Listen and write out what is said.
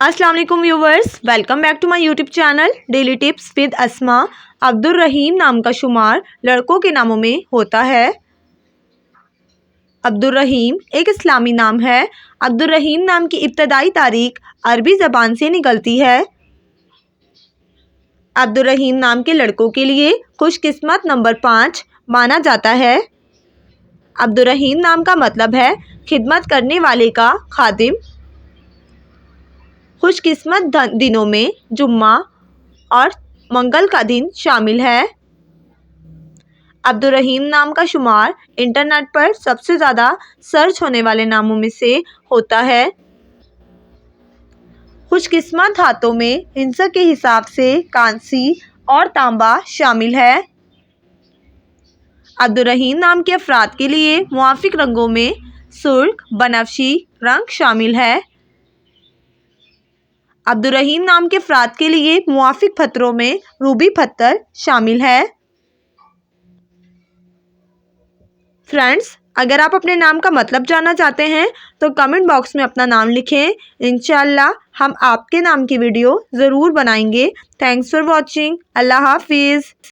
अस्सलाम वालेकुम viewers, welcome back to my YouTube channel daily tips with Asma. Abdul Rahim नाम का शुमार लड़कों के नामों में होता है। अब्दुल रहीम एक इस्लामी नाम है। अब्दुल रहीम नाम की इब्तदाई तारीख अरबी ज़बान से निकलती है। अब्दुल रहीम नाम के लड़कों के लिए खुशकिस्मत नंबर 5 माना जाता है। अब्दुल रहीम नाम का मतलब है खिदमत करने वाले का खादिम। खुशकिस्मत दिनों में जुम्मा और मंगल का दिन शामिल है। अब्दुल रहीम नाम का शुमार इंटरनेट पर सबसे ज़्यादा सर्च होने वाले नामों में से होता है। खुशकिस्मत हाथों में हिंसा के हिसाब से कांसी और तांबा शामिल है। अब्दुल रहीम नाम के अफराद के लिए मुआफिक रंगों में सुर्ख बनफशी रंग शामिल है। अब्दुल रहीम नाम के अफराद के लिए मुआफिक पत्थरों में रूबी पत्थर शामिल है। फ्रेंड्स, अगर आप अपने नाम का मतलब जानना चाहते हैं तो कमेंट बॉक्स में अपना नाम लिखें। इंशाल्लाह हम आपके नाम की वीडियो ज़रूर बनाएंगे। Thanks for watching. अल्लाह हाफिज़।